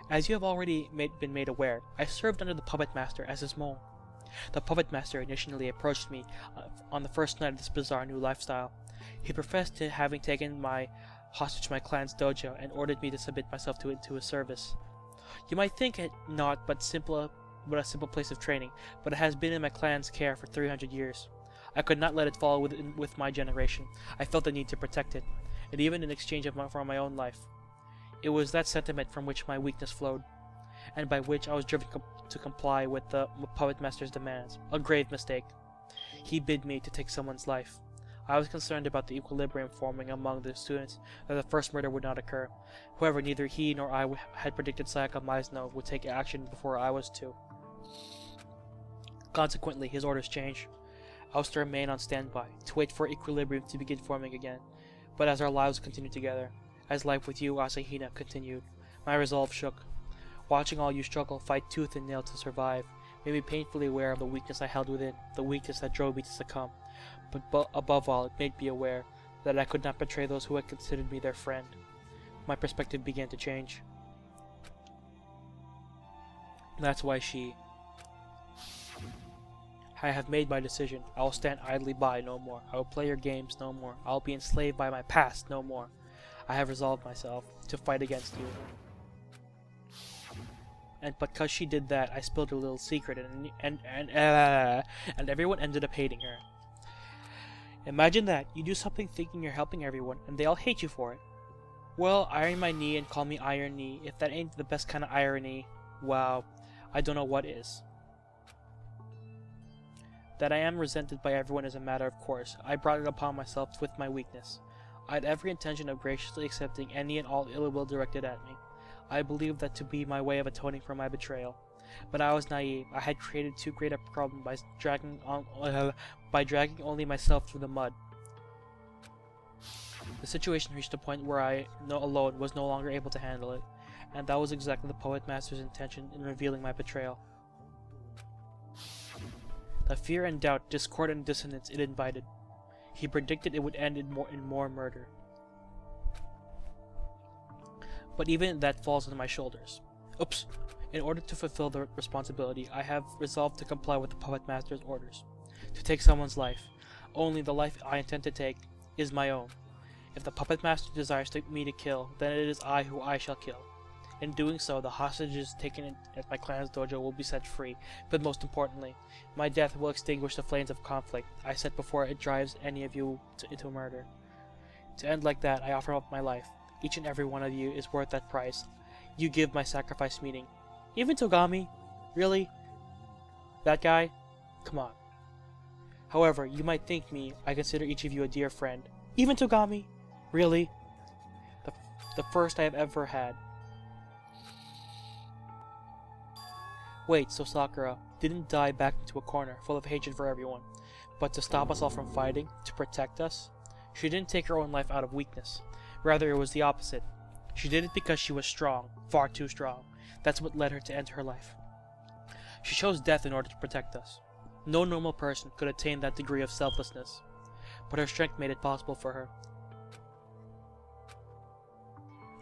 As you have already been made aware, I served under the Puppet Master as his mole. The Puppet Master initially approached me on the first night of this bizarre new lifestyle. He professed to having taken my hostage to my clan's dojo and ordered me to submit myself to his service. You might think it not but a simple place of training, but it has been in my clan's care for 300 years. I could not let it fall with my generation. I felt the need to protect it, and even in exchange for my own life. It was that sentiment from which my weakness flowed, and by which I was driven to comply with the Puppet Master's demands. A grave mistake. He bid me to take someone's life. I was concerned about the equilibrium forming among the students, that the first murder would not occur. However, neither he nor I had predicted Sayaka Maizno would take action before I was to. Consequently, his orders changed. I was to remain on standby, to wait for equilibrium to begin forming again. But as our lives continued together, as life with you, Asahina, continued, my resolve shook. Watching all you struggle, fight tooth and nail to survive, made me painfully aware of the weakness I held within, the weakness that drove me to succumb. But above all, it made me aware that I could not betray those who had considered me their friend. My perspective began to change. That's why I have made my decision. I will stand idly by no more. I will play your games no more. I will be enslaved by my past no more. I have resolved myself to fight against you. And because she did that, I spilled her little secret, and everyone ended up hating her. Imagine that. You do something thinking you're helping everyone, and they all hate you for it. Well, iron my knee and call me Iron Knee. If that ain't the best kind of irony, wow, I don't know what is. That I am resented by everyone is a matter of course. I brought it upon myself with my weakness. I had every intention of graciously accepting any and all ill will directed at me. I believed that to be my way of atoning for my betrayal. But I was naive. I had created too great a problem by dragging only myself through the mud. The situation reached a point where I, alone, was no longer able to handle it, and that was exactly the Poet Master's intention in revealing my betrayal. The fear and doubt, discord and dissonance it invited. He predicted it would end in more murder. But even that falls on my shoulders. Oops! In order to fulfill the responsibility, I have resolved to comply with the Puppet Master's orders. To take someone's life. Only the life I intend to take is my own. If the Puppet Master desires me to kill, then it is I who I shall kill. In doing so, the hostages taken at my clan's dojo will be set free, but most importantly, my death will extinguish the flames of conflict I set before it drives any of you into murder. To end like that, I offer up my life. Each and every one of you is worth that price. You give my sacrifice meaning. Even Togami? Really? That guy? Come on. However, you might think I consider each of you a dear friend. Even Togami? Really? The first I have ever had. Wait, so Sakura didn't die back into a corner, full of hatred for everyone, but to stop us all from fighting, to protect us? She didn't take her own life out of weakness. Rather, it was the opposite. She did it because she was strong, far too strong. That's what led her to end her life. She chose death in order to protect us. No normal person could attain that degree of selflessness, but her strength made it possible for her.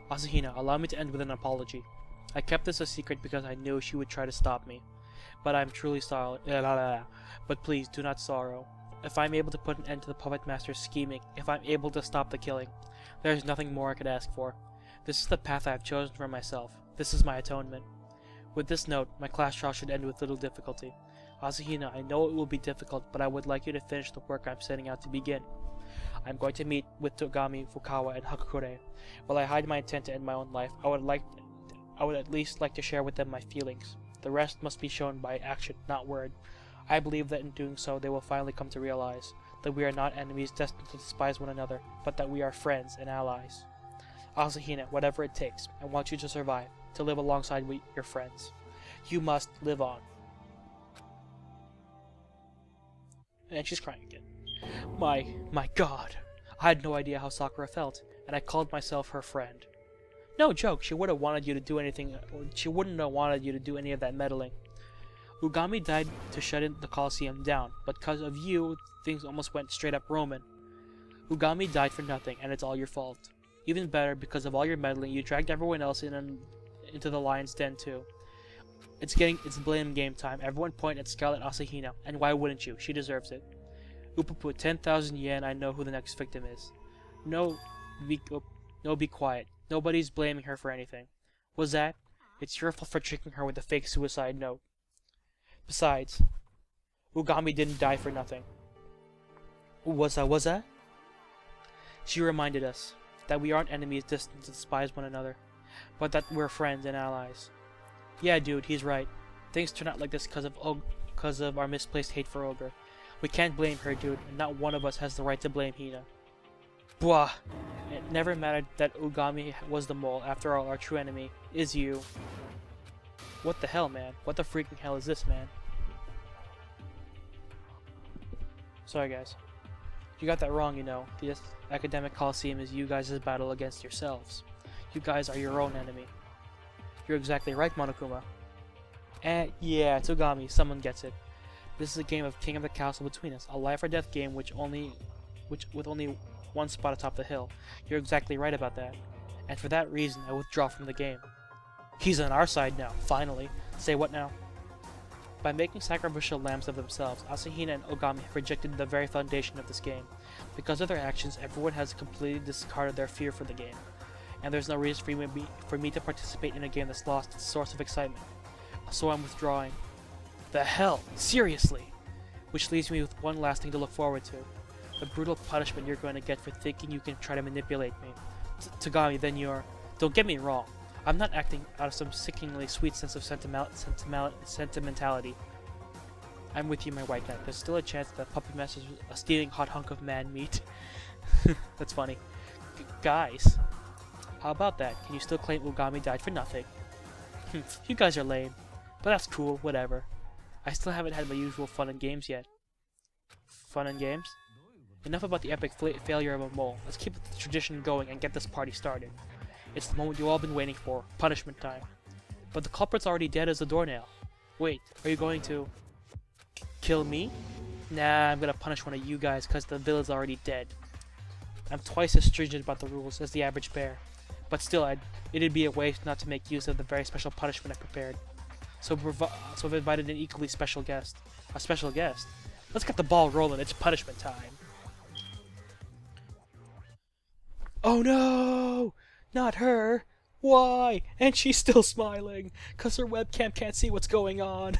Asahina, allow me to end with an apology. I kept this a secret because I knew she would try to stop me. But I am truly sorry. But please, do not sorrow. If I am able to put an end to the Puppet Master's scheming, if I am able to stop the killing, there is nothing more I could ask for. This is the path I have chosen for myself. This is my atonement. With this note, my class trial should end with little difficulty. Asahina, I know it will be difficult, but I would like you to finish the work I am setting out to begin. I am going to meet with Togami, Fukawa, and Hakakure. While I hide my intent to end my own life, I would at least like to share with them my feelings. The rest must be shown by action, not word. I believe that in doing so, they will finally come to realize that we are not enemies destined to despise one another, but that we are friends and allies. Asahina, whatever it takes, I want you to survive, to live alongside your friends. You must live on. And she's crying again. My God! I had no idea how Sakura felt, and I called myself her friend. No joke, she would have wanted you to do anything. She wouldn't have wanted you to do any of that meddling. Ugami died to shut the Colosseum down, but because of you, things almost went straight up Roman. Ugami died for nothing, and it's all your fault. Even better, because of all your meddling, you dragged everyone else in into the lion's den too. It's blame game time. Everyone point at Scarlet Asahina, and why wouldn't you? She deserves it. Upupu, 10,000 yen, I know who the next victim is. No, be quiet. Nobody's blaming her for anything. Was that? It's your fault for tricking her with a fake suicide note. Besides, Ugami didn't die for nothing. Was that? She reminded us that we aren't enemies destined to despise one another, but that we're friends and allies. Yeah, dude, he's right. Things turn out like this because of our misplaced hate for Ogre. We can't blame her, dude, and not one of us has the right to blame Hina. Bwah! It never mattered that Ugami was the mole. After all, our true enemy is you. What the hell, man? What the freaking hell is this, man? Sorry, guys. You got that wrong, you know. The academic coliseum is you guys' battle against yourselves. You guys are your own enemy. You're exactly right, Monokuma. Yeah, it's Ugami. Someone gets it. This is a game of King of the Castle between us. A life or death game with only one spot atop the hill. You're exactly right about that. And for that reason, I withdraw from the game. He's on our side now, finally. Say what now? By making sacrificial lambs of themselves, Asahina and Ogami have rejected the very foundation of this game. Because of their actions, everyone has completely discarded their fear for the game. And there's no reason for me to participate in a game that's lost its source of excitement. So I'm withdrawing. The hell? Seriously? Which leaves me with one last thing to look forward to. The brutal punishment you're going to get for thinking you can try to manipulate me. Tagami, then you're... Don't get me wrong. I'm not acting out of some sickeningly sweet sense of sentimentality. I'm with you, my white knight. There's still a chance that Puppy Master's a steaming hot hunk of man meat. That's funny. Guys, how about that? Can you still claim Ugami died for nothing? You guys are lame. But that's cool, whatever. I still haven't had my usual fun and games yet. Fun and games? Enough about the epic failure of a mole. Let's keep the tradition going and get this party started. It's the moment you've all been waiting for. Punishment time. But the culprit's already dead as a doornail. Wait, are you going to... kill me? Nah, I'm gonna punish one of you guys because the villain's already dead. I'm twice as stringent about the rules as the average bear. But still, it'd be a waste not to make use of the very special punishment I prepared. So I've invited an equally special guest. A special guest? Let's get the ball rolling, it's punishment time. Oh no! Not her! Why? And she's still smiling! Cause her webcam can't see what's going on!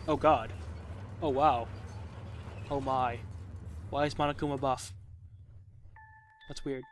Oh god. Oh wow. Oh my. Why is Monokuma buff? That's weird.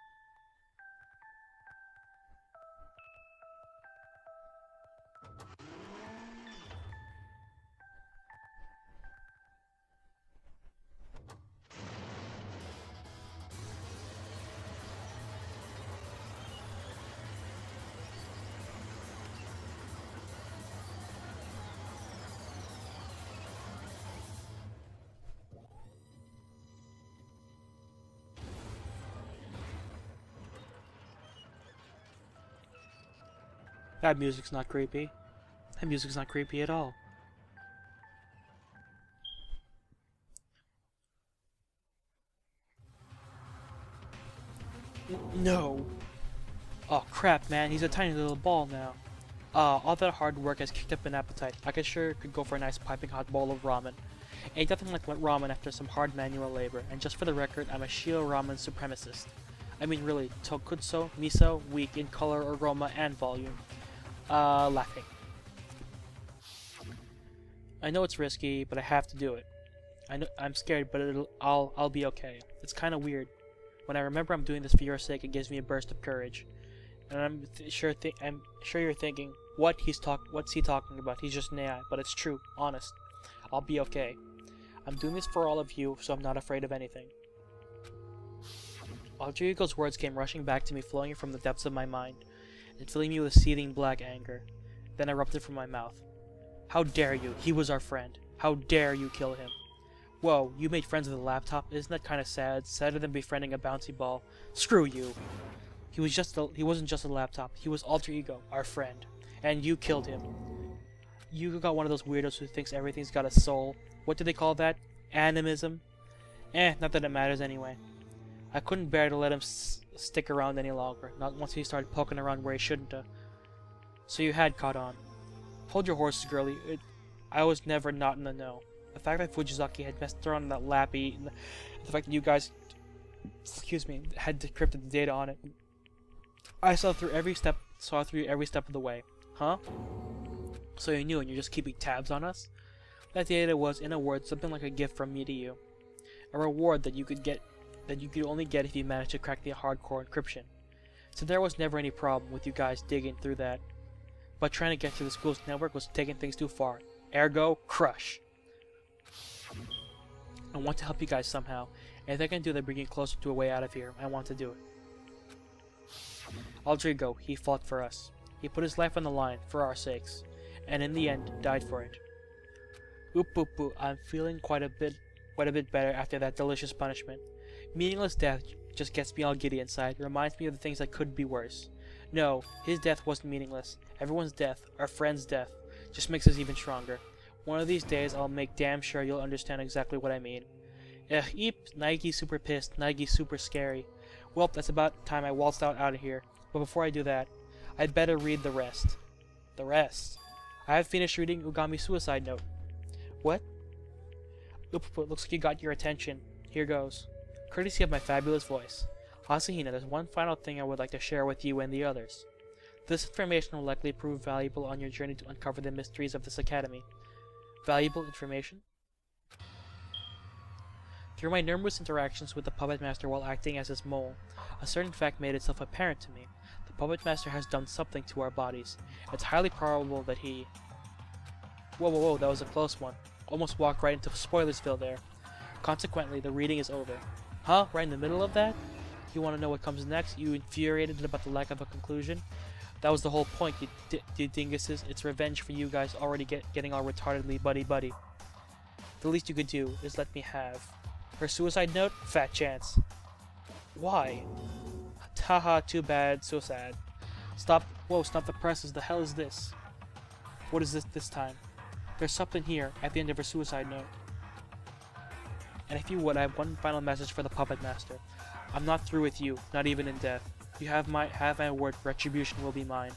That music's not creepy. That music's not creepy at all. No! Oh crap, man, he's a tiny little ball now. All that hard work has kicked up an appetite. I could go for a nice piping hot bowl of ramen. Ain't nothing like ramen after some hard manual labor, and just for the record, I'm a Shio ramen supremacist. I mean really, tokutsu, miso, weak in color, aroma, and volume. Laughing. I know it's risky, but I have to do it. I'm scared, but I'll be okay. It's kind of weird. When I remember I'm doing this for your sake, it gives me a burst of courage. And I'm sure you're thinking, what's he talking about? He's just an AI, but it's true, honest. I'll be okay. I'm doing this for all of you, so I'm not afraid of anything. Alter Ego's words came rushing back to me, flowing from the depths of my mind, and filling me with seething black anger. Then erupted from my mouth. How dare you? He was our friend. How dare you kill him? Whoa, you made friends with a laptop? Isn't that kind of sad? Sadder than befriending a bouncy ball. Screw you. He wasn't just a laptop. He was Alter Ego, our friend. And you killed him. You got one of those weirdos who thinks everything's got a soul. What do they call that? Animism? Not that it matters anyway. I couldn't bear to let him stick around any longer, not once he started poking around where he shouldn't have. So you had caught on. Hold your horses, girlie. I was never not in the know. The fact that Fujizaki had messed around in that lappy, and the fact that you guys, excuse me, had decrypted the data on it. I saw through every step of the way. Huh? So you knew and you're just keeping tabs on us? That data was, in a word, something like a gift from me to you. A reward that you could only get if you managed to crack the hardcore encryption. So there was never any problem with you guys digging through that. But trying to get to the school's network was taking things too far. Ergo, crush. I want to help you guys somehow, and if I can do that, bring you closer to a way out of here, I want to do it. Aldrigo, he fought for us. He put his life on the line, for our sakes, and in the end, died for it. Oop oop oop, I'm feeling quite a bit better after that delicious punishment. Meaningless death just gets me all giddy inside, reminds me of the things that could be worse. No, his death wasn't meaningless. Everyone's death, our friend's death, just makes us even stronger. One of these days, I'll make damn sure you'll understand exactly what I mean. Eep, Nike's super pissed, Nike's super scary. Well, that's about time I waltzed out of here. But before I do that, I'd better read the rest. The rest? I have finished reading Ugami's suicide note. What? Oop, looks like you got your attention. Here goes. Courtesy of my fabulous voice. Asahina, there's one final thing I would like to share with you and the others. This information will likely prove valuable on your journey to uncover the mysteries of this academy. Valuable information? Through my numerous interactions with the Puppet Master while acting as his mole, a certain fact made itself apparent to me. The Puppet Master has done something to our bodies. It's highly probable that he... Whoa, that was a close one. Almost walked right into Spoilersville there. Consequently, the reading is over. Huh? Right in the middle of that? You want to know what comes next? You infuriated about the lack of a conclusion? That was the whole point, you dinguses. It's revenge for you guys already getting all retardedly buddy-buddy. The least you could do is let me have her suicide note? Fat chance. Why? Haha, too bad, so sad. Stop. Whoa, stop the presses. The hell is this? What is this time? There's something here at the end of her suicide note. And if you would, I have one final message for the Puppet Master. I'm not through with you, not even in death. You have my word, retribution will be mine.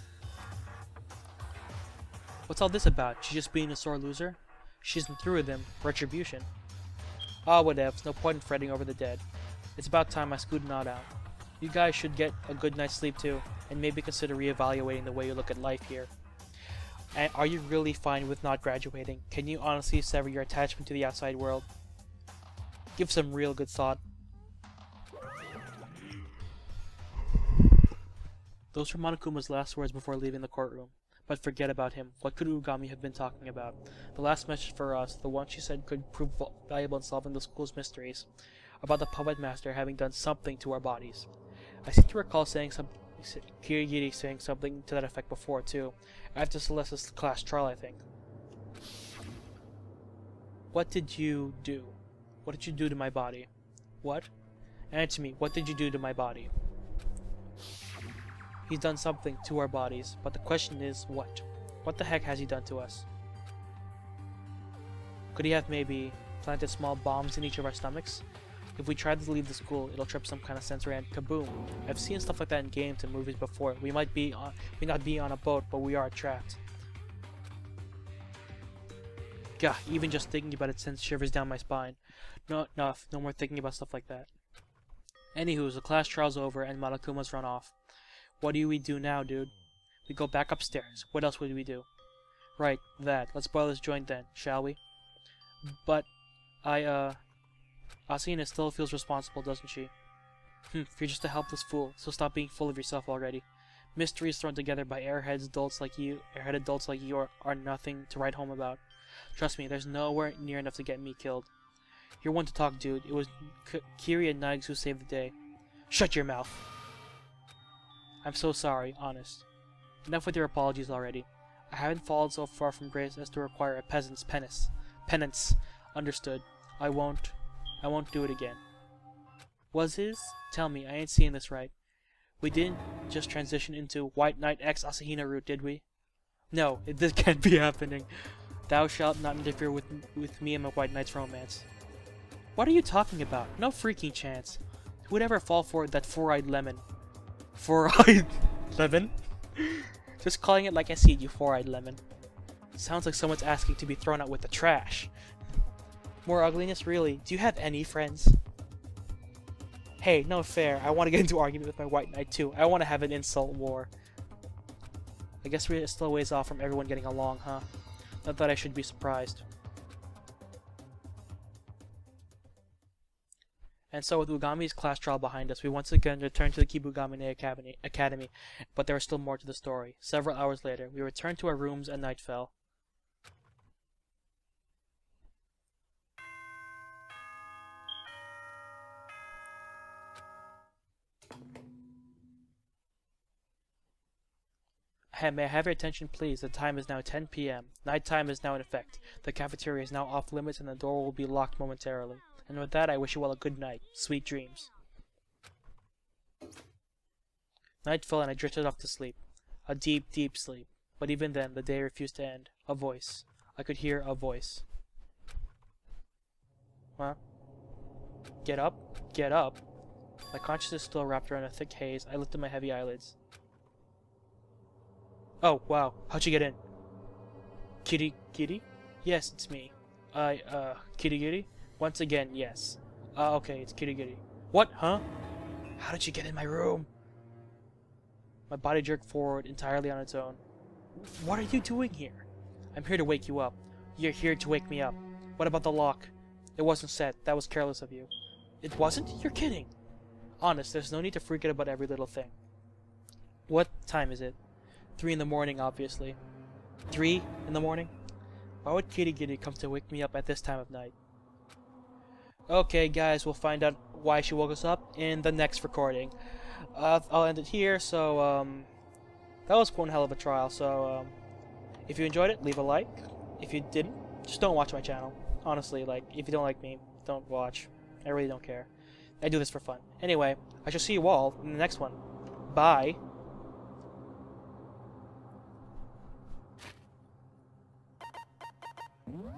What's all this about? She just being a sore loser? She isn't through with him. Retribution. Ah, whatevs, no point in fretting over the dead. It's about time I scooted on out. You guys should get a good night's sleep too, and maybe consider reevaluating the way you look at life here. And are you really fine with not graduating? Can you honestly sever your attachment to the outside world? Give some real good thought. Those were Monokuma's last words before leaving the courtroom. But forget about him. What could Ugami have been talking about? The last message for us, the one she said could prove valuable in solving the school's mysteries, about the Puppet Master having done something to our bodies. I seem to recall Kirigiri saying something to that effect before too, after Celeste's class trial, I think. What did you do? What did you do to my body? What? Answer me, what did you do to my body? He's done something to our bodies, but the question is, what? What the heck has he done to us? Could he have maybe planted small bombs in each of our stomachs? If we try to leave the school, it'll trip some kind of sensor and kaboom. I've seen stuff like that in games and movies before. We might not be on a boat, but we are trapped. Gah, even just thinking about it sends shivers down my spine. No more thinking about stuff like that. Anywho, the class trial's over and Monokuma's run off. What do we do now, dude? We go back upstairs. What else would we do? Right, that. Let's boil this joint then, shall we? But, Asahina still feels responsible, doesn't she? You're just a helpless fool, so stop being full of yourself already. Mysteries thrown together by airhead adults like you are nothing to write home about. Trust me, there's nowhere near enough to get me killed. You're one to talk, dude. It was Kiri and Nags who saved the day. Shut your mouth! I'm so sorry, honest. Enough with your apologies already. I haven't fallen so far from grace as to require a peasant's penance. Understood. I won't do it again. Was his? Tell me, I ain't seeing this right. We didn't just transition into White Knight X Asahina route, did we? No, this can't be happening. Thou shalt not interfere with me and my White Knight's romance. What are you talking about? No freaking chance. Who'd ever fall for that four-eyed lemon? Four-eyed lemon? Just calling it like I see it, you four-eyed lemon. Sounds like someone's asking to be thrown out with the trash. More ugliness, really? Do you have any friends? Hey, no fair. I want to get into argument with my white knight too. I want to have an insult war. I guess we're still a ways off from everyone getting along, huh? Not that I should be surprised. And so with Ugami's class trial behind us, we once again returned to the Kibugami Academy, but there was still more to the story. Several hours later, we returned to our rooms and night fell. May I have your attention, please? The time is now 10 p.m. Nighttime is now in effect. The cafeteria is now off limits and the door will be locked momentarily. And with that, I wish you all a good night. Sweet dreams. Night fell and I drifted off to sleep. A deep, deep sleep. But even then, the day refused to end. A voice. I could hear a voice. Huh? Get up? Get up? My consciousness still wrapped around a thick haze. I lifted my heavy eyelids. Oh, wow. How'd you get in? Kitty? Yes, it's me. Kitty? Once again, yes. Okay, it's Kitty. What? Huh? How did you get in my room? My body jerked forward entirely on its own. What are you doing here? I'm here to wake you up. You're here to wake me up. What about the lock? It wasn't set. That was careless of you. It wasn't? You're kidding. Honest, there's no need to freak out about every little thing. What time is it? 3 in the morning, obviously. 3 in the morning? Why would Kitty come to wake me up at this time of night? Okay, guys, we'll find out why she woke us up in the next recording. I'll end it here, so, that was one hell of a trial, so, if you enjoyed it, leave a like. If you didn't, just don't watch my channel. Honestly, like, if you don't like me, don't watch. I really don't care. I do this for fun. Anyway, I shall see you all in the next one. Bye. What?